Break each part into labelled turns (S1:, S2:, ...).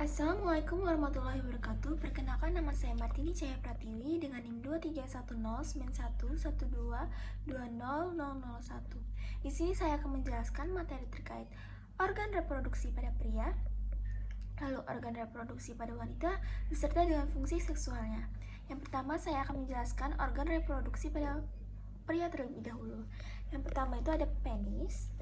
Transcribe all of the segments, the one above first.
S1: Assalamualaikum warahmatullahi wabarakatuh. Perkenalkan, nama saya Martini Cahaya Pratiwi dengan NIM 23109112200001. Di sini saya akan menjelaskan materi terkait organ reproduksi pada pria, lalu organ reproduksi pada wanita, beserta dengan fungsi seksualnya. Yang pertama, saya akan menjelaskan organ reproduksi pada pria terlebih dahulu. Yang pertama itu ada penis.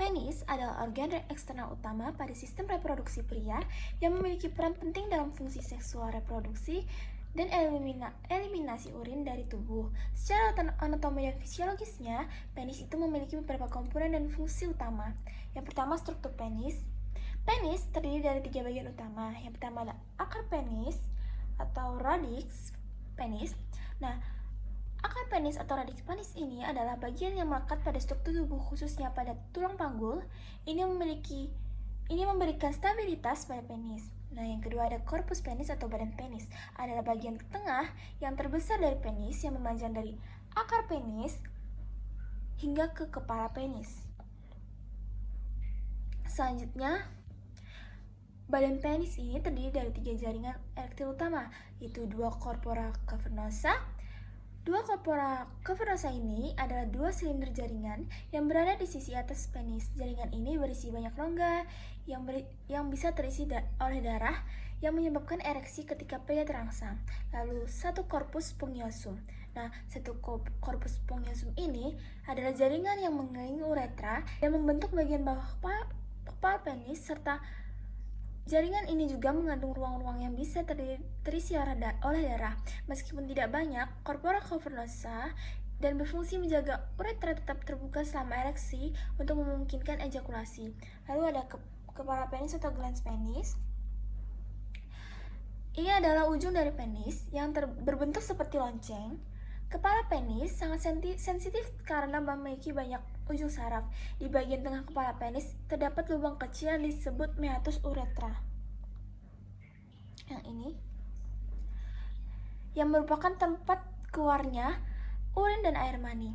S1: Penis adalah organ eksternal utama pada sistem reproduksi pria yang memiliki peran penting dalam fungsi seksual reproduksi dan eliminasi urin dari tubuh. Secara anatomi dan fisiologisnya, penis itu memiliki beberapa komponen dan fungsi utama. Yang pertama, struktur penis. Penis terdiri dari 3 bagian utama. Yang pertama ada akar penis atau radix penis. Nah, akar penis atau radix penis ini adalah bagian yang melekat pada struktur tubuh, khususnya pada tulang panggul. Ini memberikan stabilitas pada penis. Nah, yang kedua ada korpus penis atau badan penis. Adalah bagian tengah yang terbesar dari penis yang memanjang dari akar penis hingga ke kepala penis. Selanjutnya, badan penis ini terdiri dari 3 jaringan erektil utama, yaitu 2 corpora cavernosa. 2 corpora cavernosa ini adalah 2 silinder jaringan yang berada di sisi atas penis. Jaringan ini berisi banyak rongga yang bisa terisi oleh darah yang menyebabkan ereksi ketika pria terangsang. Lalu 1 corpus spongiosum. Nah, 1 corpus spongiosum ini adalah jaringan yang mengelilingi uretra dan membentuk bagian bawah kepala penis, serta jaringan ini juga mengandung ruang-ruang yang bisa terisi oleh darah. Meskipun tidak banyak, corpora cavernosa dan berfungsi menjaga uretra tetap terbuka selama ereksi untuk memungkinkan ejakulasi. Lalu ada kepala penis atau glans penis. Ini adalah ujung dari penis yang berbentuk seperti lonceng. Kepala penis sangat sensitif karena memiliki banyak ujung saraf. Di bagian tengah kepala penis terdapat lubang kecil yang disebut meatus uretra. Yang ini yang merupakan tempat keluarnya urin dan air mani.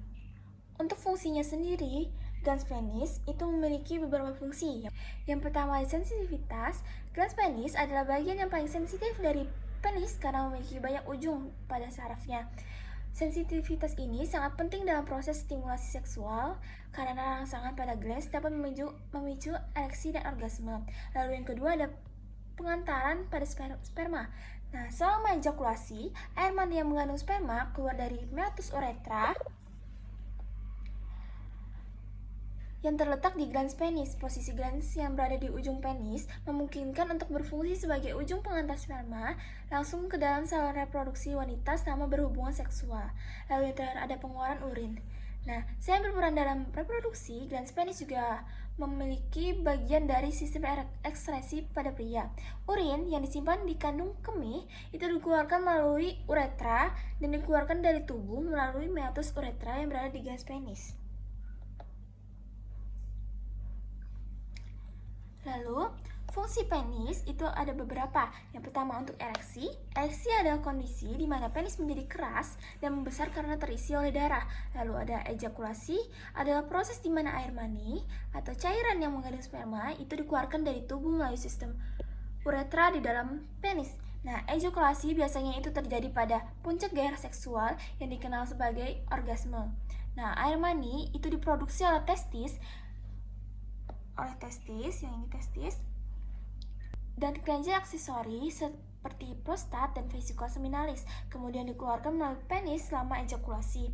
S1: Untuk fungsinya sendiri, glans penis itu memiliki beberapa fungsi. Yang pertama, sensitivitas. Glans penis adalah bagian yang paling sensitif dari penis karena memiliki banyak ujung pada sarafnya. Sensitivitas ini sangat penting dalam proses stimulasi seksual karena rangsangan pada glans dapat memicu ereksi dan orgasme. Lalu yang kedua ada pengantaran pada sperma. Nah, selama ejakulasi, air mani yang mengandung sperma keluar dari meatus uretra yang terletak di glans penis. Posisi glans yang berada di ujung penis memungkinkan untuk berfungsi sebagai ujung pengantar sperma langsung ke dalam saluran reproduksi wanita selama berhubungan seksual. Lalu yang terakhir ada pengeluaran urin. Nah, selain berperan dalam reproduksi, glans penis juga memiliki bagian dari sistem ekskresi pada pria. Urin yang disimpan di kandung kemih itu dikeluarkan melalui uretra dan dikeluarkan dari tubuh melalui meatus uretra yang berada di glans penis. Lalu, fungsi penis itu ada beberapa. Yang pertama untuk ereksi. Ereksi adalah kondisi di mana penis menjadi keras dan membesar karena terisi oleh darah. Lalu ada ejakulasi, adalah proses di mana air mani atau cairan yang mengandung sperma itu dikeluarkan dari tubuh melalui sistem uretra di dalam penis. Nah, ejakulasi biasanya itu terjadi pada puncak gairah seksual yang dikenal sebagai orgasme. Nah, air mani itu diproduksi oleh testis, yang ini testis, dan kelenjar aksesori seperti prostat dan vesicula seminalis, kemudian dikeluarkan melalui penis selama ejakulasi.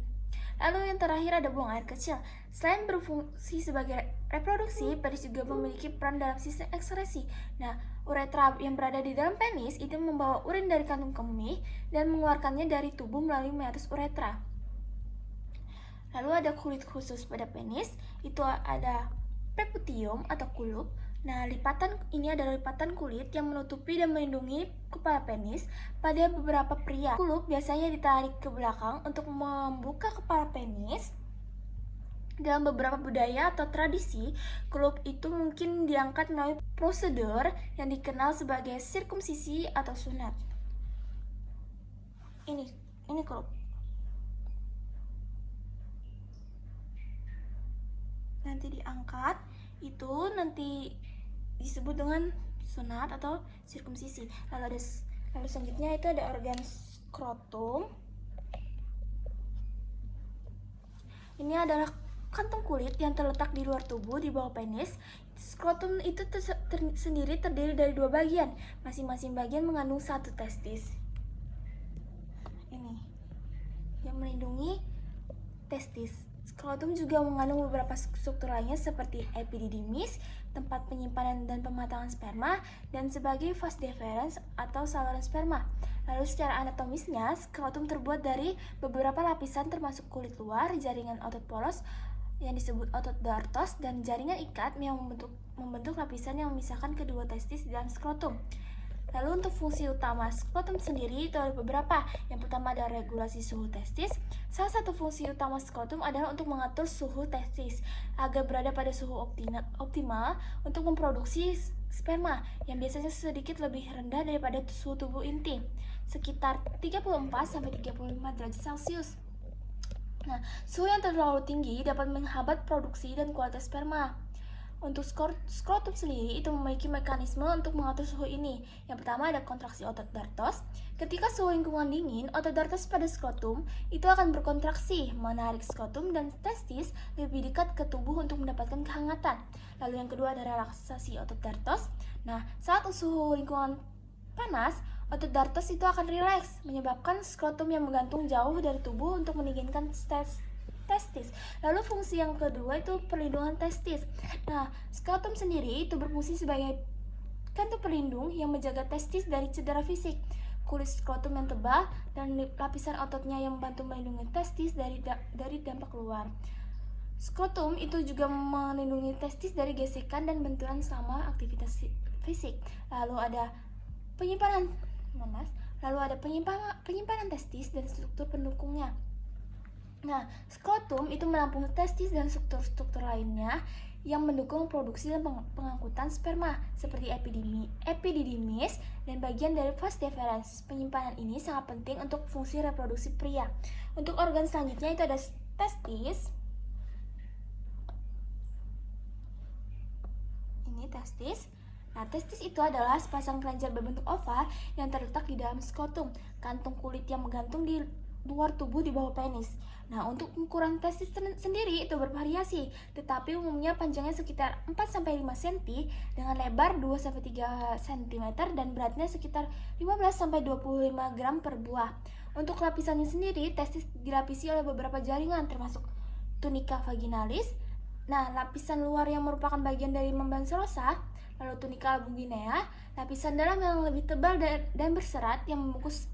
S1: Lalu yang terakhir ada buang air kecil. Selain berfungsi sebagai reproduksi, penis juga memiliki peran dalam sistem ekskresi. Nah, uretra yang berada di dalam penis itu membawa urin dari kandung kemih dan mengeluarkannya dari tubuh melalui meatus uretra. Lalu ada kulit khusus pada penis, itu ada preputium atau kulup. Nah, lipatan ini adalah lipatan kulit yang menutupi dan melindungi kepala penis. Pada beberapa pria, kulup biasanya ditarik ke belakang untuk membuka kepala penis. Dalam beberapa budaya atau tradisi, kulup itu mungkin diangkat melalui prosedur yang dikenal sebagai sirkumsisi atau sunat. ini klub. Nanti diangkat, itu nanti disebut dengan sunat atau sirkumsisi. Lalu selanjutnya itu ada organ skrotum. Ini adalah kantung kulit yang terletak di luar tubuh di bawah penis. Skrotum itu sendiri terdiri dari 2 bagian. Masing-masing bagian mengandung 1 testis. Ini yang melindungi testis. Skrotum juga mengandung beberapa struktur lainnya seperti epididymis, tempat penyimpanan dan pematangan sperma, dan sebagai vas deferens atau saluran sperma. Lalu secara anatomisnya, skrotum terbuat dari beberapa lapisan termasuk kulit luar, jaringan otot polos yang disebut otot dartos, dan jaringan ikat yang membentuk lapisan yang memisahkan kedua testis dan skrotum. Lalu untuk fungsi utama skrotum sendiri itu ada beberapa. Yang pertama adalah regulasi suhu testis. Salah satu fungsi utama skrotum adalah untuk mengatur suhu testis agar berada pada suhu optimal untuk memproduksi sperma yang biasanya sedikit lebih rendah daripada suhu tubuh inti, sekitar 34-35 derajat Celcius. Nah, suhu yang terlalu tinggi dapat menghambat produksi dan kualitas sperma. Untuk skrotum sendiri itu memiliki mekanisme untuk mengatur suhu ini. Yang pertama ada kontraksi otot dartos. Ketika suhu lingkungan dingin, otot dartos pada skrotum itu akan berkontraksi, menarik skrotum dan testis lebih dekat ke tubuh untuk mendapatkan kehangatan. Lalu yang kedua ada relaksasi otot dartos. Nah, saat suhu lingkungan panas, otot dartos itu akan rileks, menyebabkan skrotum yang menggantung jauh dari tubuh untuk mendinginkan testis. Lalu fungsi yang kedua itu perlindungan testis. Nah, skrotum sendiri itu berfungsi sebagai kantung pelindung yang menjaga testis dari cedera fisik. Kulit skrotum yang tebal dan lapisan ototnya yang membantu melindungi testis dari dampak luar. Skrotum itu juga melindungi testis dari gesekan dan benturan selama aktivitas fisik. Lalu ada penyimpanan testis dan struktur pendukungnya. Nah, skrotum itu menampung testis dan struktur-struktur lainnya yang mendukung produksi dan pengangkutan sperma seperti epididymis dan bagian dari vas deferens. Penyimpanan ini sangat penting untuk fungsi reproduksi pria. Untuk organ selanjutnya itu ada testis. Ini testis. Nah, testis itu adalah sepasang kelenjar berbentuk oval yang terletak di dalam skrotum, kantung kulit yang menggantung di luar tubuh di bawah penis. Nah, untuk ukuran testis sendiri itu bervariasi, tetapi umumnya panjangnya sekitar 4-5 cm dengan lebar 2-3 cm dan beratnya sekitar 15-25 gram per buah. Untuk lapisannya sendiri, testis dilapisi oleh beberapa jaringan termasuk tunica vaginalis. Nah, lapisan luar yang merupakan bagian dari membran selosa, lalu tunica albuginea, lapisan dalam yang lebih tebal dan berserat yang membungkus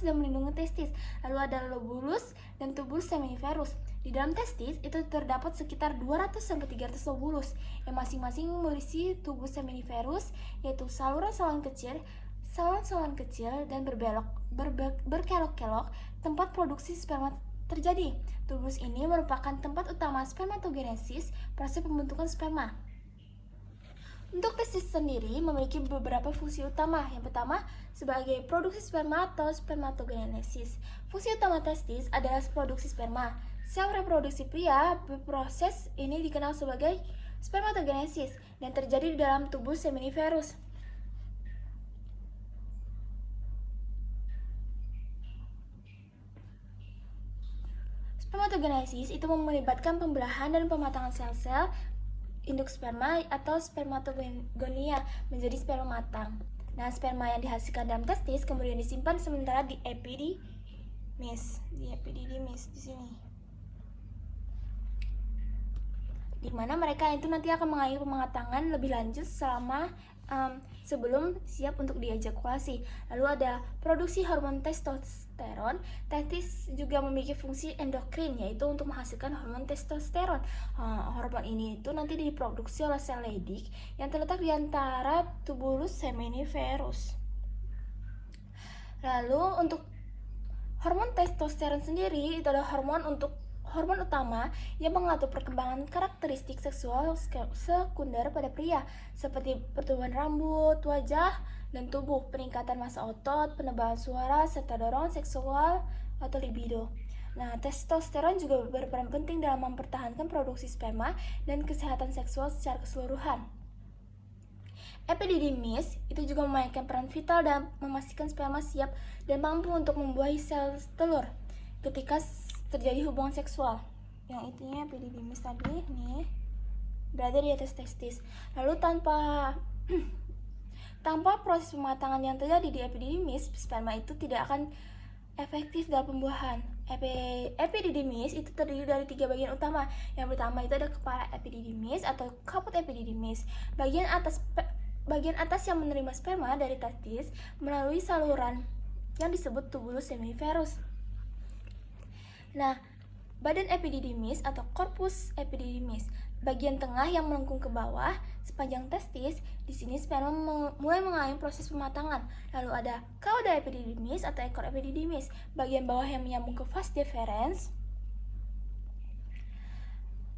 S1: dan melindungi testis. Lalu ada lobulus dan tubulus seminiferus. Di dalam testis itu terdapat sekitar 200-300 lobulus yang masing-masing mengisi tubulus seminiferus, yaitu saluran-saluran kecil dan berkelok-kelok tempat produksi sperma terjadi. Tubulus ini merupakan tempat utama spermatogenesis, proses pembentukan sperma. Untuk testis sendiri memiliki beberapa fungsi utama. Yang pertama, sebagai produksi sperma atau spermatogenesis. Fungsi utama testis adalah produksi sperma. Sel reproduksi pria berproses ini dikenal sebagai spermatogenesis dan terjadi di dalam tubuh seminiferus. Spermatogenesis itu melibatkan pembelahan dan pematangan sel-sel induk sperma atau spermatogonia menjadi sperma matang. Nah, sperma yang dihasilkan dalam testis kemudian disimpan sementara di epididymis di sini. Di mana mereka itu nanti akan mengalami pematangan lebih lanjut sebelum siap untuk diejakulasi. Lalu ada produksi hormon testosteron. Testis juga memiliki fungsi endokrin, yaitu untuk menghasilkan hormon testosteron. Hormon ini itu nanti diproduksi oleh sel Leydig yang terletak di antara tubulus seminiferus. Lalu untuk hormon testosteron sendiri itu adalah hormon hormon utama yang mengatur perkembangan karakteristik seksual sekunder pada pria, seperti pertumbuhan rambut, wajah, dan tubuh, peningkatan massa otot, penebalan suara, serta dorongan seksual atau libido. Nah, testosteron juga berperan penting dalam mempertahankan produksi sperma dan kesehatan seksual secara keseluruhan. Epididymis itu juga memainkan peran vital dalam memastikan sperma siap dan mampu untuk membuahi sel telur ketika terjadi hubungan seksual. Yang intinya epididymis tadi nih berada di atas testis. Lalu tanpa proses pematangan yang terjadi di epididymis, sperma itu tidak akan efektif dalam pembuahan. Epididymis itu terdiri dari 3 bagian utama. Yang pertama itu ada kepala epididymis atau kaput epididymis. Bagian atas yang menerima sperma dari testis melalui saluran yang disebut tubulus semiferus. Nah, badan epididymis atau korpus epididymis, bagian tengah yang melengkung ke bawah sepanjang testis. Di sini sperma mulai mengalami proses pematangan. Lalu ada cauda epididymis atau ekor epididymis, bagian bawah yang menyambung ke vas deferens,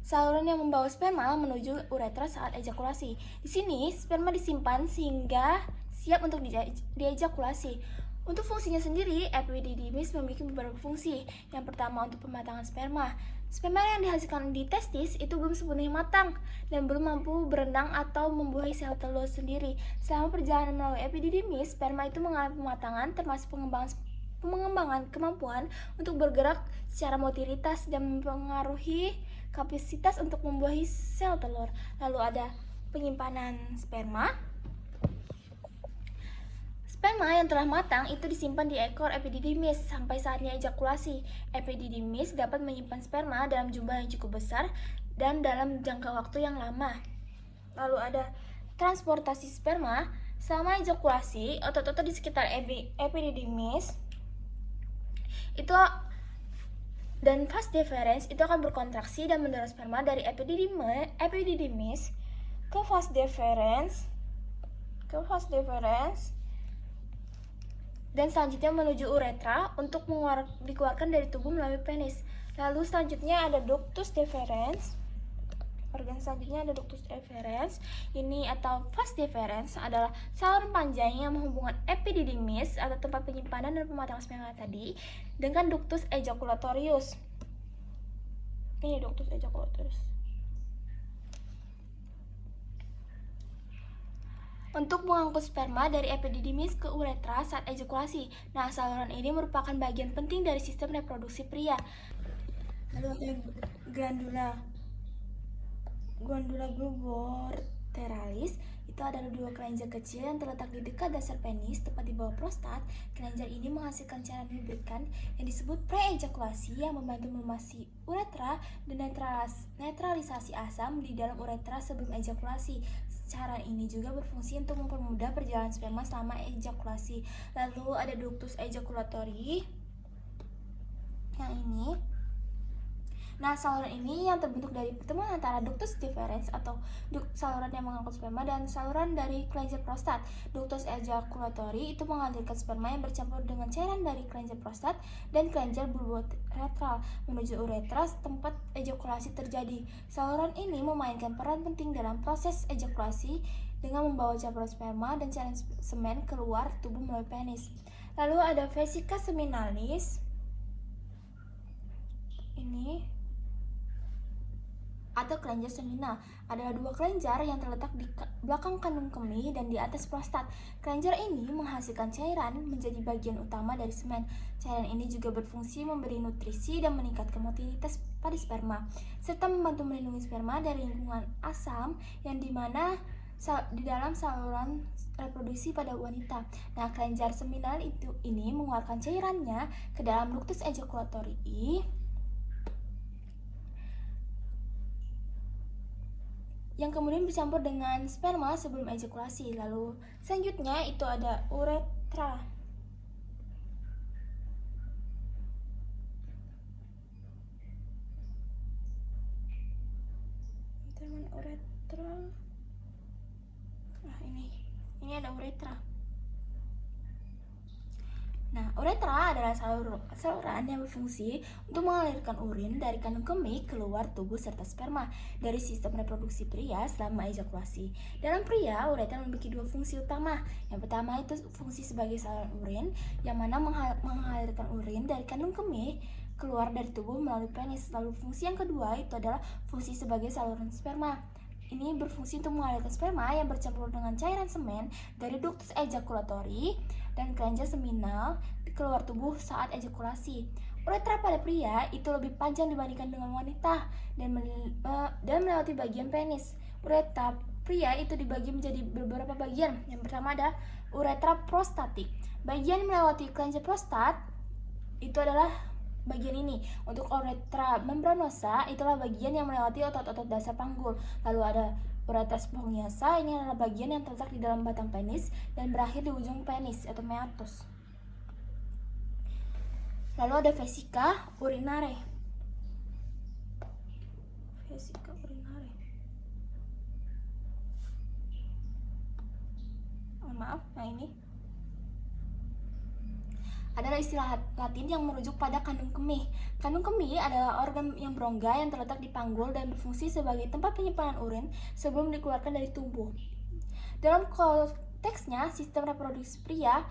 S1: saluran yang membawa sperma menuju uretra saat ejakulasi. Di sini sperma disimpan sehingga siap untuk diejakulasi. Untuk fungsinya sendiri, epididymis memiliki beberapa fungsi. Yang pertama untuk pematangan sperma. Sperma yang dihasilkan di testis itu belum sepenuhnya matang dan belum mampu berenang atau membuahi sel telur sendiri. Selama perjalanan melalui epididymis, sperma itu mengalami pematangan termasuk pengembangan kemampuan untuk bergerak secara motilitas dan mempengaruhi kapasitas untuk membuahi sel telur. Lalu ada penyimpanan sperma. Sperma yang telah matang itu disimpan di ekor epididymis sampai saatnya ejakulasi. Epididymis dapat menyimpan sperma dalam jumlah yang cukup besar dan dalam jangka waktu yang lama. Lalu ada transportasi sperma. Selama ejakulasi, otot-otot di sekitar epididymis itu dan vas deferens itu akan berkontraksi dan mendorong sperma dari epididymis ke vas deferens dan selanjutnya menuju uretra untuk dikeluarkan dari tubuh melalui penis. Lalu selanjutnya ada ductus deferens. Organ selanjutnya ada ductus deferens. Ini atau vas deferens adalah saluran panjang yang menghubungkan epididymis atau tempat penyimpanan dan pematangan sperma tadi dengan ductus ejaculatorius. Ini ductus ejaculatorius. Untuk mengangkut sperma dari epididymis ke uretra saat ejakulasi. Nah, saluran ini merupakan bagian penting dari sistem reproduksi pria. Lalu ada glandula gluboterales. Itu adalah 2 kelenjar kecil yang terletak di dekat dasar penis, tepat di bawah prostat. Kelenjar ini menghasilkan cairan lubrikan yang disebut pre-ejakulasi yang membantu melumasi uretra dan netralisasi asam di dalam uretra sebelum ejakulasi. Cara ini juga berfungsi untuk mempermudah perjalanan sperma selama ejakulasi. Lalu ada ductus ejaculatori yang ini. Nah, saluran ini yang terbentuk dari pertemuan antara ductus deferens atau saluran yang mengangkut sperma dan saluran dari kelenjar prostat. Ductus ejaculatori itu mengalirkan sperma yang bercampur dengan cairan dari kelenjar prostat dan kelenjar bulboretral menuju uretra tempat ejakulasi terjadi. Saluran ini memainkan peran penting dalam proses ejakulasi dengan membawa campuran sperma dan cairan semen keluar tubuh melalui penis. Lalu ada vesica seminalis. Ini atau kelenjar seminal adalah 2 kelenjar yang terletak di belakang kandung kemih dan di atas prostat. Kelenjar ini menghasilkan cairan menjadi bagian utama dari semen. Cairan ini juga berfungsi memberi nutrisi dan meningkatkan motilitas pada sperma, serta membantu melindungi sperma dari lingkungan asam yang dimana di dalam saluran reproduksi pada wanita. Nah, kelenjar seminal ini mengeluarkan cairannya ke dalam ductus ejaculatori yang kemudian bercampur dengan sperma sebelum ejakulasi. Lalu selanjutnya itu ada uretra. Uretra. Nah, ini ada uretra. Nah, uretra adalah saluran yang berfungsi untuk mengalirkan urin dari kandung kemih keluar tubuh serta sperma dari sistem reproduksi pria selama ejakulasi. Dalam pria, uretra memiliki dua fungsi utama. Yang pertama itu fungsi sebagai saluran urin, yang mana mengalirkan urin dari kandung kemih keluar dari tubuh melalui penis. Lalu fungsi yang kedua itu adalah fungsi sebagai saluran sperma. Ini berfungsi untuk mengalirkan sperma yang bercampur dengan cairan semen dari ductus ejaculatori dan kelenjar seminal keluar tubuh saat ejakulasi. Uretra pada pria itu lebih panjang dibandingkan dengan wanita dan melewati bagian penis. Uretra pria itu dibagi menjadi beberapa bagian. Yang pertama ada uretra prostatik. Bagian melewati kelenjar prostat itu adalah bagian ini. Untuk uretra membranosa itulah bagian yang melewati otot-otot dasar panggul. Lalu ada uretra spongiosa, ini adalah bagian yang terletak di dalam batang penis dan berakhir di ujung penis atau meatus. Lalu ada vesika urinare. Vesika urinare. Maaf, nah ini adalah istilah Latin yang merujuk pada kandung kemih. Kandung kemih adalah organ yang berongga yang terletak di panggul dan berfungsi sebagai tempat penyimpanan urin sebelum dikeluarkan dari tubuh. Dalam konteksnya sistem reproduksi pria,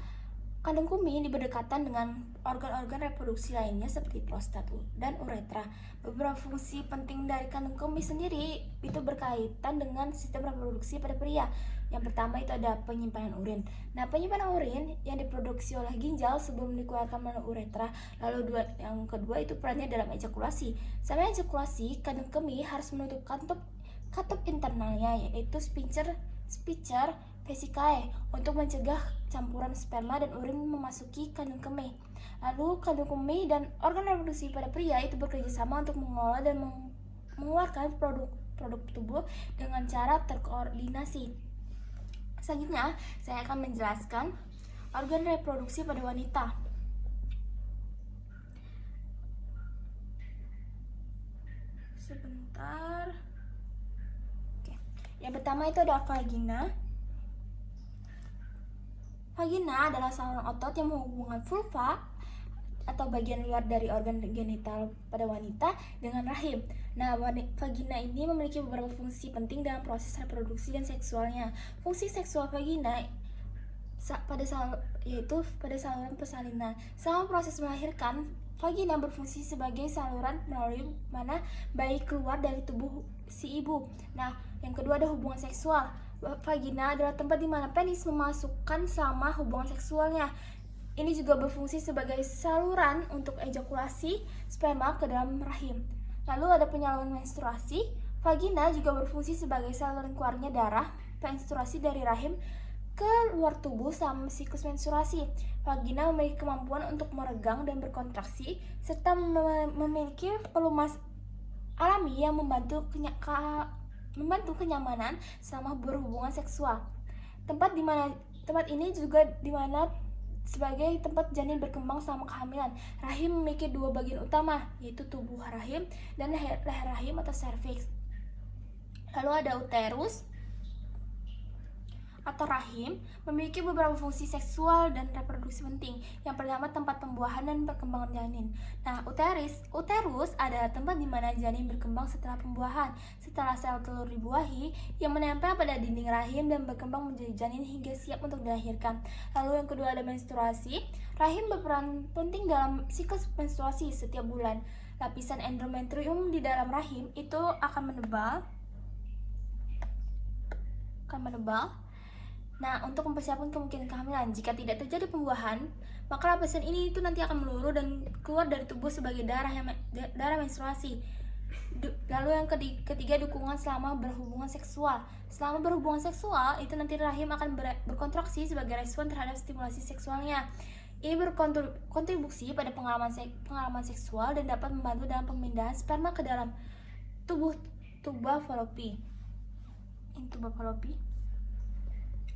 S1: kandung kemih berdekatan dengan organ-organ reproduksi lainnya seperti prostat dan uretra. Beberapa fungsi penting dari kandung kemih sendiri itu berkaitan dengan sistem reproduksi pada pria. Yang pertama itu ada penyimpanan urin. Nah, penyimpanan urin yang diproduksi oleh ginjal sebelum dikeluarkan melalui uretra. Lalu yang kedua itu perannya dalam ejakulasi. Selama ejakulasi, kandung kemih harus menutup katup internalnya, yaitu sphincter vesicae, untuk mencegah campuran sperma dan urin memasuki kandung kemih. Lalu kandung kemih dan organ reproduksi pada pria itu bekerja sama untuk mengolah dan mengeluarkan produk tubuh dengan cara terkoordinasi. Selanjutnya, saya akan menjelaskan organ reproduksi pada wanita. Sebentar. Oke. Yang pertama itu ada vagina. Vagina adalah saluran otot yang menghubungkan vulva atau bagian luar dari organ genital pada wanita dengan rahim. Nah, vagina ini memiliki beberapa fungsi penting dalam proses reproduksi dan seksualnya. Fungsi seksual vagina yaitu pada saluran persalinan. Selama proses melahirkan, vagina berfungsi sebagai saluran melalui mana bayi keluar dari tubuh si ibu. Nah, yang kedua ada hubungan seksual. Vagina adalah tempat di mana penis memasukkan selama hubungan seksualnya. Ini juga berfungsi sebagai saluran untuk ejakulasi sperma ke dalam rahim. Lalu ada penyaluran menstruasi. Vagina juga berfungsi sebagai saluran keluarnya darah menstruasi dari rahim ke luar tubuh selama siklus menstruasi. Vagina memiliki kemampuan untuk meregang dan berkontraksi serta memiliki pelumas alami yang membantu kenyamanan selama berhubungan seksual. Tempat ini juga dimana sebagai tempat janin berkembang selama kehamilan. Rahim memiliki dua bagian utama, yaitu tubuh rahim dan leher rahim atau cervix. Lalu ada uterus atau rahim, memiliki beberapa fungsi seksual dan reproduksi penting. Yang pertama, tempat pembuahan dan perkembangan janin. Nah, uterus adalah tempat di mana janin berkembang setelah pembuahan. Setelah sel telur dibuahi, yang menempel pada dinding rahim dan berkembang menjadi janin hingga siap untuk dilahirkan. Lalu yang kedua ada menstruasi. Rahim berperan penting dalam siklus menstruasi setiap bulan. Lapisan endometrium di dalam rahim itu akan menebal. Nah, untuk mempersiapkan kemungkinan kehamilan, jika tidak terjadi pembuahan, maka lapisan ini itu nanti akan meluruh dan keluar dari tubuh sebagai darah menstruasi. Lalu yang ketiga dukungan selama berhubungan seksual. Selama berhubungan seksual, itu nanti rahim akan berkontraksi sebagai respon terhadap stimulasi seksualnya. Ini berkontribusi pada pengalaman seksual dan dapat membantu dalam pemindahan sperma ke dalam tuba fallopi.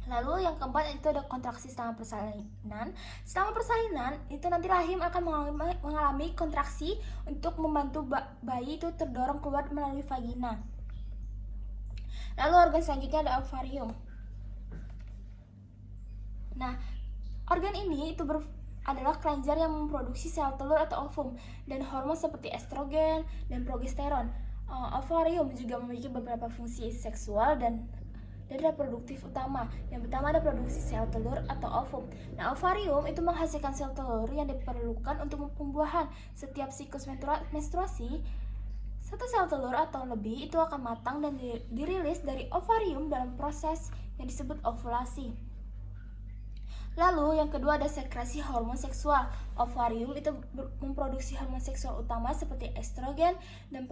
S1: Lalu yang keempat itu ada kontraksi selama persalinan. Selama persalinan itu nanti rahim akan mengalami kontraksi untuk membantu bayi itu terdorong keluar melalui vagina. Lalu organ selanjutnya ada ovarium. Nah, organ ini itu adalah kelenjar yang memproduksi sel telur atau ovum dan hormon seperti estrogen dan progesteron. Ovarium juga memiliki beberapa fungsi seksual dan reproduktif utama. Yang pertama ada produksi sel telur atau ovum. Nah, ovarium itu menghasilkan sel telur yang diperlukan untuk pembuahan. Setiap siklus menstruasi, satu sel telur atau lebih itu akan matang dan dirilis dari ovarium dalam proses yang disebut ovulasi. Lalu yang kedua ada sekresi hormon seksual. Ovarium itu memproduksi hormon seksual utama seperti estrogen dan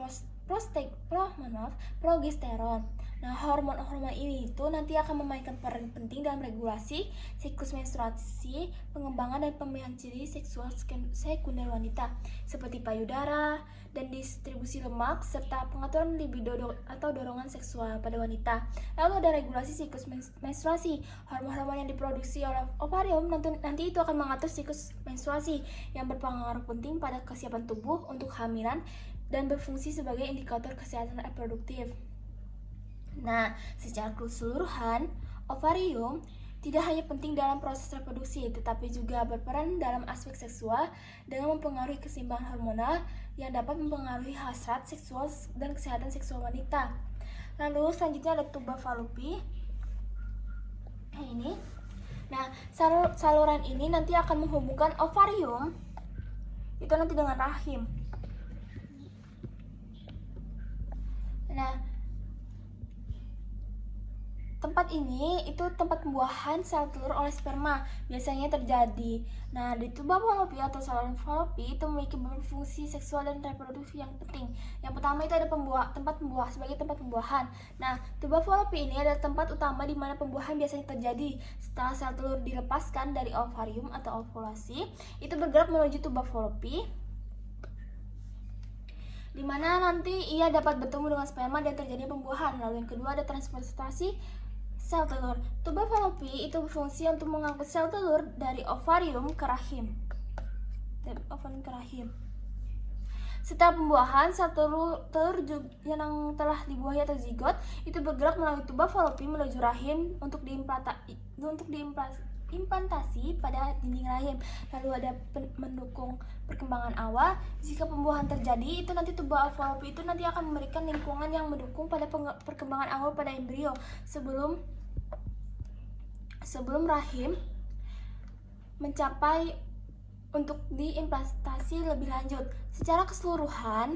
S1: progesteron. Nah, hormon-hormon ini itu nanti akan memainkan peran penting dalam regulasi siklus menstruasi, pengembangan dan pemilihan ciri seksual sekunder wanita seperti payudara dan distribusi lemak serta pengaturan libido atau dorongan seksual pada wanita. Lalu ada regulasi siklus menstruasi. Hormon-hormon yang diproduksi oleh ovarium nanti itu akan mengatur siklus menstruasi yang berpengaruh penting pada kesiapan tubuh untuk kehamilan dan berfungsi sebagai indikator kesehatan reproduktif. Nah, secara keseluruhan, ovarium tidak hanya penting dalam proses reproduksi, tetapi juga berperan dalam aspek seksual dengan mempengaruhi keseimbangan hormonal yang dapat mempengaruhi hasrat seksual dan kesehatan seksual wanita. Lalu selanjutnya ada tuba Fallopi. Ini. Nah, saluran ini nanti akan menghubungkan ovarium itu nanti dengan rahim. Nah, tempat ini itu tempat pembuahan sel telur oleh sperma biasanya terjadi. Nah, di tuba Fallopi atau saluran Fallopi itu memiliki beberapa fungsi seksual dan reproduksi yang penting. Yang pertama itu ada sebagai tempat pembuahan. Nah, tuba Fallopi ini adalah tempat utama di mana pembuahan biasanya terjadi. Setelah sel telur dilepaskan dari ovarium atau ovulasi, itu bergerak menuju tuba Fallopi, di mana nanti ia dapat bertemu dengan sperma dan terjadi pembuahan. Lalu yang kedua ada transportasi sel telur. Tuba Fallopi itu berfungsi untuk mengangkut sel telur dari ovarium ke rahim. Setelah pembuahan, sel telur yang telah dibuahi atau zigot itu bergerak melalui tuba Fallopi menuju rahim untuk diimplantasi pada dinding rahim. Lalu ada mendukung perkembangan awal. Jika pembuahan terjadi, itu nanti tuba Fallopi itu nanti akan memberikan lingkungan yang mendukung pada perkembangan awal pada embrio sebelum rahim mencapai untuk diimplantasi lebih lanjut. Secara keseluruhan,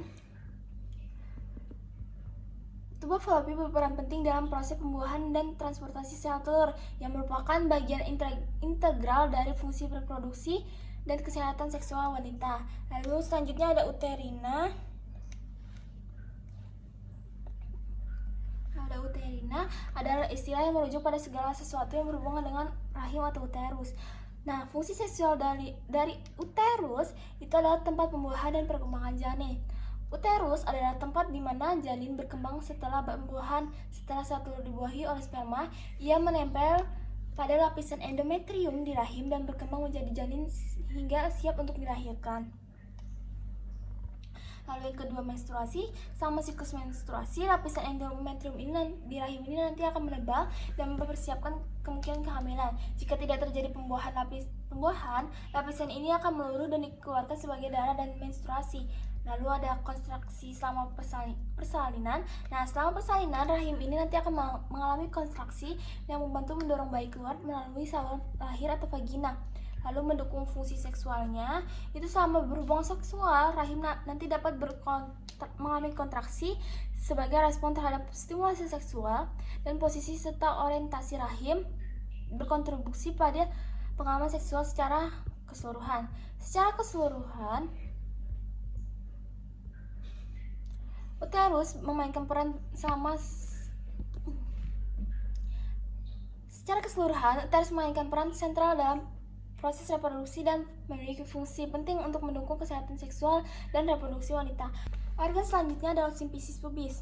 S1: tuba Fallopi berperan penting dalam proses pembuahan dan transportasi sel telur yang merupakan bagian integral dari fungsi reproduksi dan kesehatan seksual wanita. Lalu selanjutnya ada uterina. Adalah istilah yang merujuk pada segala sesuatu yang berhubungan dengan rahim atau uterus. Nah, fungsi seksual dari uterus itu adalah tempat pembuahan dan perkembangan janin. Uterus adalah tempat di mana janin berkembang setelah pembuahan. Setelah sel telur dibuahi oleh sperma, ia menempel pada lapisan endometrium di rahim dan berkembang menjadi janin hingga siap untuk dilahirkan. Lalu yang kedua menstruasi. Sama siklus menstruasi, lapisan endometrium ini di rahim ini nanti akan menebal dan mempersiapkan kemungkinan kehamilan. Jika tidak terjadi pembuahan, lapisan ini akan meluruh dan dikeluarkan sebagai darah dan menstruasi. Lalu ada kontraksi selama persalinan. Nah, selama persalinan, rahim ini nanti akan mengalami kontraksi yang membantu mendorong bayi keluar melalui saluran lahir atau vagina. Lalu mendukung fungsi seksualnya, itu selama berhubungan seksual, rahim nanti dapat mengalami kontraksi sebagai respon terhadap stimulasi seksual, dan posisi serta orientasi rahim berkontribusi pada pengalaman seksual secara keseluruhan. Uterus memainkan peran sentral dalam proses reproduksi dan memiliki fungsi penting untuk mendukung kesehatan seksual dan reproduksi wanita. Organ selanjutnya adalah simfisis pubis.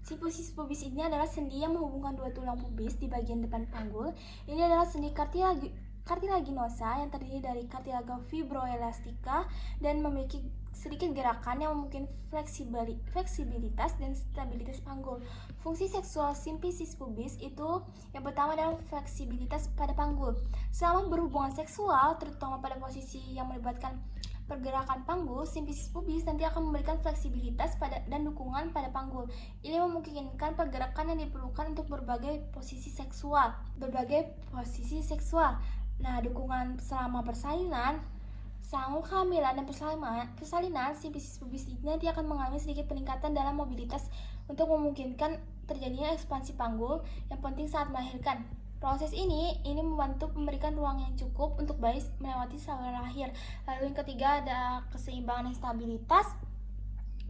S1: Simfisis pubis ini adalah sendi yang menghubungkan dua tulang pubis di bagian depan panggul. Ini adalah sendi cartilaginosa yang terdiri dari cartilaga fibroelastica dan memiliki sedikit gerakan yang memungkinkan fleksibilitas dan stabilitas panggul. Fungsi seksual simfisis pubis itu yang pertama adalah fleksibilitas pada panggul. Selama berhubungan seksual, terutama pada posisi yang melibatkan pergerakan panggul, simfisis pubis nanti akan memberikan fleksibilitas dan dukungan pada panggul. Ini memungkinkan pergerakan yang diperlukan untuk berbagai posisi seksual. Nah, dukungan selama persalinan, selama kehamilan dan persalinan, simfisis pubis ini nanti akan mengalami sedikit peningkatan dalam mobilitas untuk memungkinkan terjadinya ekspansi panggul yang penting saat melahirkan. Proses ini membantu memberikan ruang yang cukup untuk bayi melewati saluran lahir. Lalu yang ketiga ada keseimbangan dan stabilitas.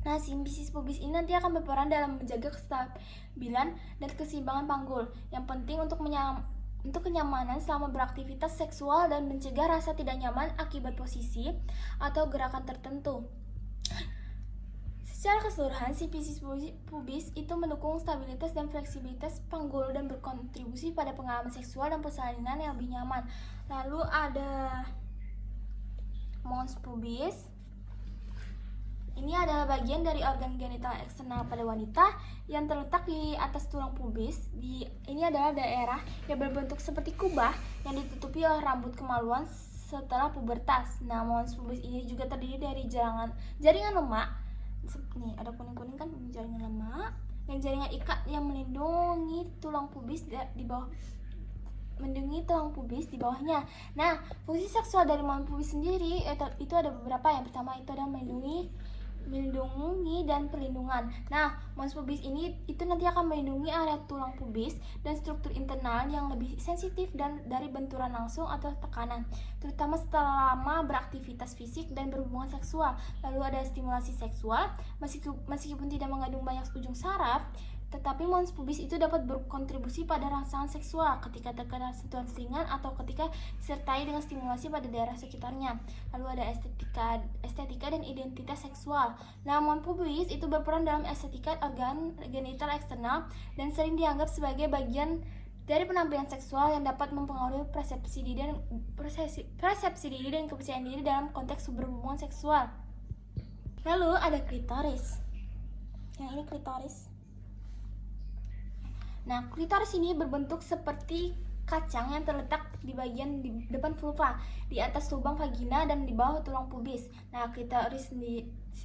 S1: Nah, simfisis pubis ini nanti akan berperan dalam menjaga kestabilan dan keseimbangan panggul yang penting untuk kenyamanan selama beraktivitas seksual dan mencegah rasa tidak nyaman akibat posisi atau gerakan tertentu. Secara keseluruhan, simfisis pubis itu mendukung stabilitas dan fleksibilitas panggul dan berkontribusi pada pengalaman seksual dan persalinan yang lebih nyaman. Lalu ada mons pubis. Ini adalah bagian dari organ genital eksternal pada wanita yang terletak di atas tulang pubis. Ini adalah daerah yang berbentuk seperti kubah yang ditutupi oleh rambut kemaluan setelah pubertas. Nah, mons pubis ini juga terdiri dari jaringan lemak. Nih, ada kuning-kuning kan, jaringan lemak dan jaringan ikat yang melindungi tulang pubis di bawahnya. Nah, fungsi seksual dari mons pubis sendiri itu ada beberapa. Yang pertama itu adalah melindungi dan perlindungan. Nah, mons pubis ini itu nanti akan melindungi area tulang pubis dan struktur internal yang lebih sensitif dari benturan langsung atau tekanan, terutama setelah lama beraktivitas fisik dan berhubungan seksual. Lalu ada stimulasi seksual, meskipun tidak mengandung banyak ujung saraf, tetapi mons pubis itu dapat berkontribusi pada rangsangan seksual ketika terkena sentuhan ringan atau ketika disertai dengan stimulasi pada daerah sekitarnya. Lalu ada estetika dan identitas seksual. Nah, mons pubis itu berperan dalam estetika organ genital eksternal dan sering dianggap sebagai bagian dari penampilan seksual yang dapat mempengaruhi persepsi diri dan kepercayaan diri dalam konteks berhubungan seksual. Lalu ada klitoris. Yang ini klitoris. Nah, klitoris ini berbentuk seperti kacang yang terletak di bagian di depan vulva, di atas lubang vagina dan di bawah tulang pubis. Nah, klitoris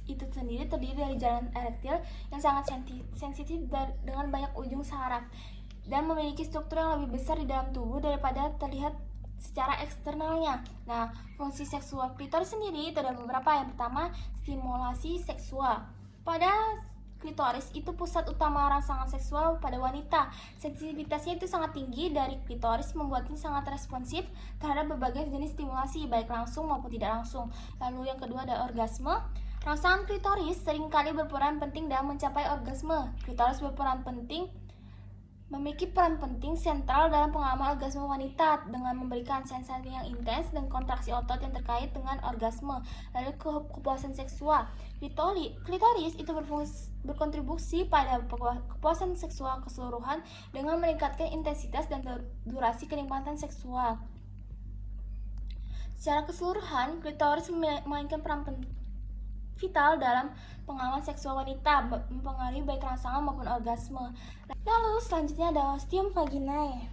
S1: itu sendiri terdiri dari jaringan erektil yang sangat sensitif dengan banyak ujung saraf dan memiliki struktur yang lebih besar di dalam tubuh daripada terlihat secara eksternalnya. Nah, fungsi seksual klitoris sendiri itu ada beberapa. Yang pertama, stimulasi seksual. Pada klitoris itu pusat utama rangsangan seksual pada wanita. Sensitivitasnya itu sangat tinggi dari klitoris, membuatnya sangat responsif terhadap berbagai jenis stimulasi, baik langsung maupun tidak langsung. Lalu yang kedua ada orgasme. Rangsangan klitoris seringkali berperan penting dalam mencapai orgasme. Klitoris memiliki peran penting sentral dalam pengalaman orgasme wanita dengan memberikan sensasi yang intens dan kontraksi otot yang terkait dengan orgasme. Lalu kepuasan seksual. Klitoris itu berkontribusi pada kepuasan seksual keseluruhan dengan meningkatkan intensitas dan durasi kenikmatan seksual. Secara keseluruhan, klitoris memainkan peran vital dalam pengalaman seksual wanita, mempengaruhi baik rangsangan maupun orgasme. Lalu selanjutnya ada ostium vaginae.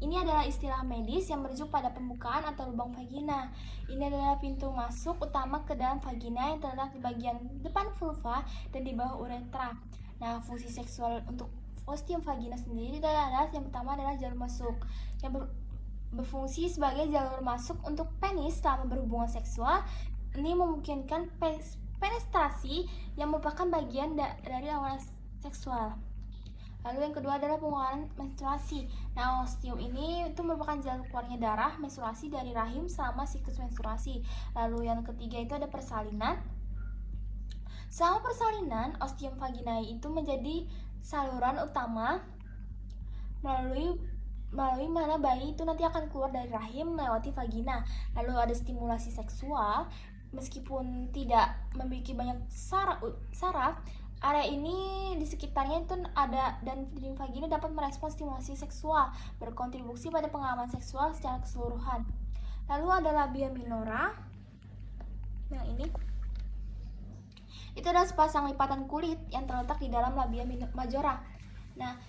S1: Ini adalah istilah medis yang merujuk pada pembukaan atau lubang vagina. Ini adalah pintu masuk utama ke dalam vagina yang terletak di bagian depan vulva dan di bawah uretra. Nah, fungsi seksual untuk ostium vagina sendiri adalah yang pertama adalah jalur masuk yang berfungsi sebagai jalur masuk untuk penis selama berhubungan seksual. Ini memungkinkan penetrasi yang merupakan bagian dari awal seksual. Lalu yang kedua adalah pengeluaran menstruasi. Nah, ostium ini itu merupakan jalur keluarnya darah menstruasi dari rahim selama siklus menstruasi. Lalu yang ketiga itu ada persalinan. Selama persalinan, ostium vaginae itu menjadi saluran utama melalui mana bayi itu nanti akan keluar dari rahim melewati vagina. Lalu ada stimulasi seksual. Meskipun tidak memiliki banyak saraf, area ini di sekitarnya itu ada, dan dinding vagina dapat merespons stimulasi seksual, berkontribusi pada pengalaman seksual secara keseluruhan. Lalu ada labia minora. Yang ini. Itu adalah sepasang lipatan kulit yang terletak di dalam labia majora. Nah,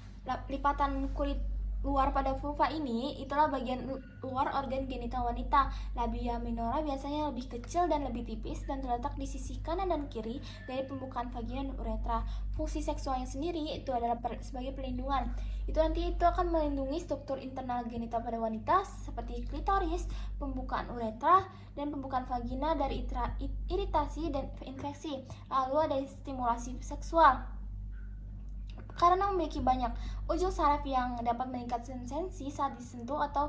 S1: lipatan kulit luar pada vulva ini itulah bagian luar organ genital wanita. Labia minora biasanya lebih kecil dan lebih tipis dan terletak di sisi kanan dan kiri dari pembukaan vagina dan uretra. Fungsi seksualnya sendiri itu adalah sebagai pelindungan. Itu akan melindungi struktur internal genital pada wanita seperti klitoris, pembukaan uretra, dan pembukaan vagina dari iritasi dan infeksi. Lalu ada stimulasi seksual. Karena memiliki banyak ujung saraf yang dapat meningkatkan sensi saat disentuh atau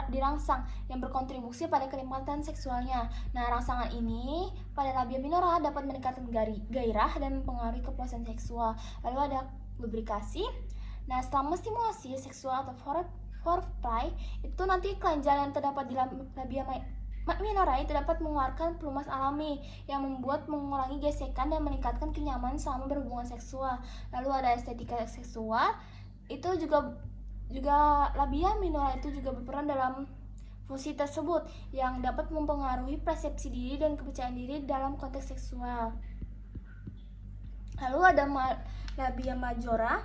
S1: dirangsang yang berkontribusi pada kenikmatan seksualnya. Nah, rangsangan ini pada labia minora dapat meningkatkan gairah dan mempengaruhi kepuasan seksual. Lalu ada lubrikasi. Nah, setelah stimulasi seksual atau foreplay, itu nanti kelenjar yang terdapat di labia minora itu dapat mengeluarkan pelumas alami yang membuat mengurangi gesekan dan meningkatkan kenyamanan selama berhubungan seksual. Lalu ada estetika seksual. Itu juga labia minora itu juga berperan dalam fungsi tersebut yang dapat mempengaruhi persepsi diri dan kepercayaan diri dalam konteks seksual. Lalu ada labia majora.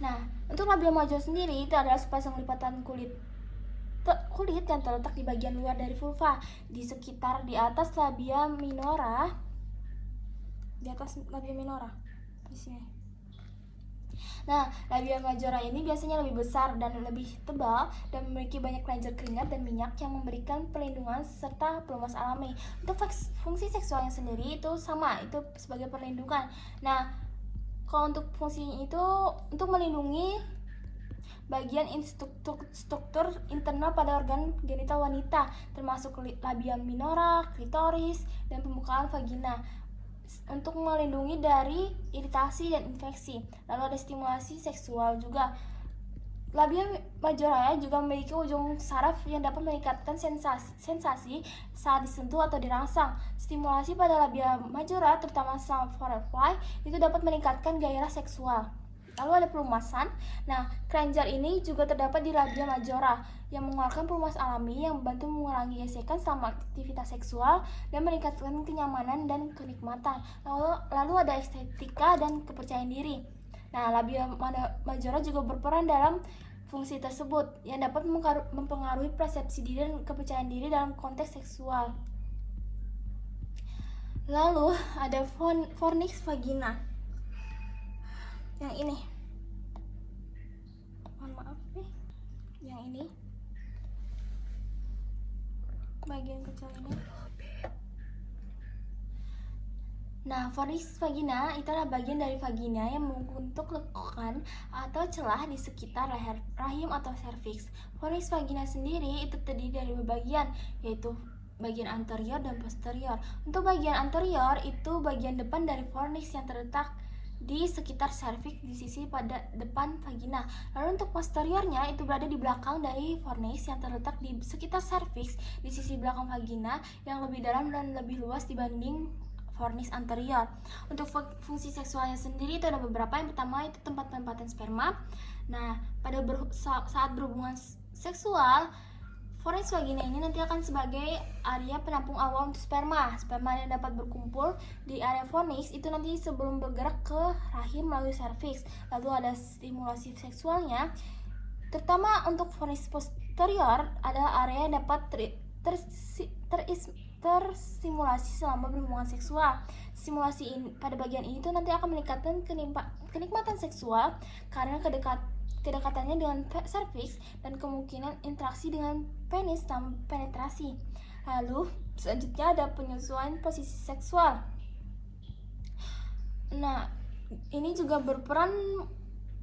S1: Nah, untuk labia majora sendiri itu adalah sepasang lipatan kulit yang terletak di bagian luar dari vulva di atas labia minora. Di sini. Nah, labia majora ini biasanya lebih besar dan lebih tebal dan memiliki banyak kelenjar keringat dan minyak yang memberikan perlindungan serta pelumas alami. Untuk fungsi seksualnya sendiri itu sama, itu sebagai perlindungan. Nah, kalau untuk fungsinya itu untuk melindungi bagian struktur internal pada organ genital wanita, termasuk labia minora, klitoris, dan pembukaan vagina, untuk melindungi dari iritasi dan infeksi. Lalu ada stimulasi seksual juga. Labia majora juga memiliki ujung saraf yang dapat meningkatkan sensasi saat disentuh atau dirangsang. Stimulasi pada labia majora, terutama selama foreplay, itu dapat meningkatkan gairah seksual. Lalu ada pelumasan. Nah, kelenjar ini juga terdapat di labia majora yang mengeluarkan pelumas alami yang membantu mengurangi gesekan selama aktivitas seksual dan meningkatkan kenyamanan dan kenikmatan. Lalu ada estetika dan kepercayaan diri. Nah, labia majora juga berperan dalam fungsi tersebut yang dapat mempengaruhi persepsi diri dan kepercayaan diri dalam konteks seksual. Lalu ada fornix vagina. Yang ini, mohon maaf nih, yang ini bagian kecil ini. Nah, fornix vagina itu adalah bagian dari vagina yang membentuk lekukan atau celah di sekitar leher rahim atau serviks. Fornix vagina sendiri itu terdiri dari dua bagian, yaitu bagian anterior dan posterior. Untuk bagian anterior itu bagian depan dari fornix yang terletak di sekitar serviks di sisi pada depan vagina. Lalu untuk posteriornya itu berada di belakang dari fornix yang terletak di sekitar serviks di sisi belakang vagina yang lebih dalam dan lebih luas dibanding fornix anterior. Untuk fungsi seksualnya sendiri itu ada beberapa. Yang pertama itu tempat penempatan sperma. Nah, pada saat berhubungan seksual, fornix vagina ini nanti akan sebagai area penampung awal untuk sperma. Sperma yang dapat berkumpul di area fornix itu nanti sebelum bergerak ke rahim melalui serviks. Lalu ada stimulasi seksualnya. Terutama untuk fornix posterior adalah area yang dapat terstimulasi selama berhubungan seksual. Stimulasi pada bagian ini tuh nanti akan meningkatkan kenikmatan seksual karena kedekatannya dengan serviks dan kemungkinan interaksi dengan penis dalam penetrasi. Lalu selanjutnya ada penyesuaian posisi seksual. Nah, ini juga berperan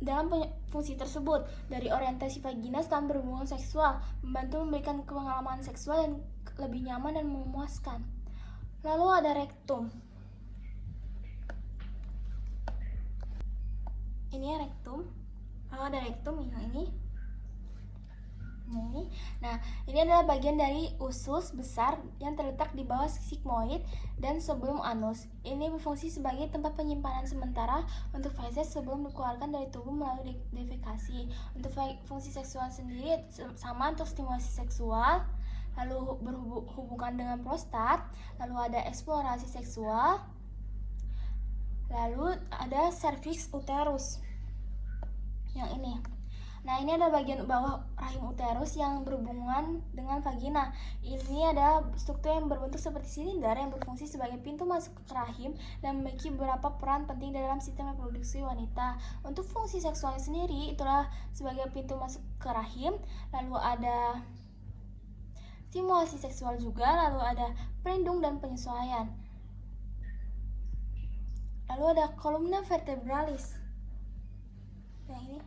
S1: dalam fungsi tersebut. Dari orientasi vagina setelah berhubungan seksual, membantu memberikan pengalaman seksual yang lebih nyaman dan memuaskan. Lalu ada rektum. Ini rektum. Lalu ada rektum yang ini. Nah, ini adalah bagian dari usus besar yang terletak di bawah sigmoid dan sebelum anus. Ini berfungsi sebagai tempat penyimpanan sementara untuk feses sebelum dikeluarkan dari tubuh melalui defekasi. Untuk fungsi seksual sendiri sama untuk stimulasi seksual, lalu berhubungan dengan prostat, lalu ada eksplorasi seksual, lalu ada cervix uterus. Yang ini. Nah, ini ada bagian bawah rahim uterus yang berhubungan dengan vagina. Ini ada struktur yang berbentuk seperti silinder yang berfungsi sebagai pintu masuk ke rahim dan memiliki beberapa peran penting dalam sistem reproduksi wanita. Untuk fungsi seksualnya sendiri itulah sebagai pintu masuk ke rahim, lalu ada stimulasi seksual juga, lalu ada pelindung dan penyesuaian. Lalu ada kolumna vertebralis. Yang ini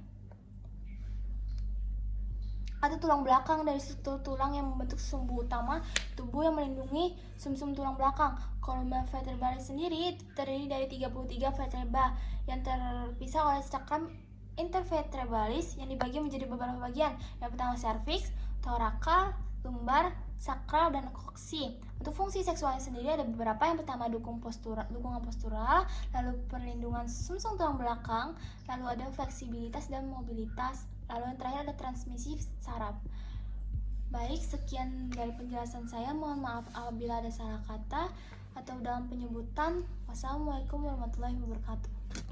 S1: ada tulang belakang dari struktur tulang yang membentuk sumbu utama tubuh yang melindungi sumsum tulang belakang. Kolumna vertebralis sendiri terdiri dari 33 vertebra yang terpisah oleh cakram intervertebralis yang dibagi menjadi beberapa bagian. Yang pertama cervix, thoracal, lumbar, sakral, dan koksi. Untuk fungsi seksualnya sendiri ada beberapa. Yang pertama dukungan postural, lalu perlindungan sumsum tulang belakang, lalu ada fleksibilitas dan mobilitas, lalu yang terakhir ada transmisi saraf. Baik, sekian dari penjelasan saya. Mohon maaf apabila ada salah kata atau dalam penyebutan. Wassalamualaikum warahmatullahi wabarakatuh.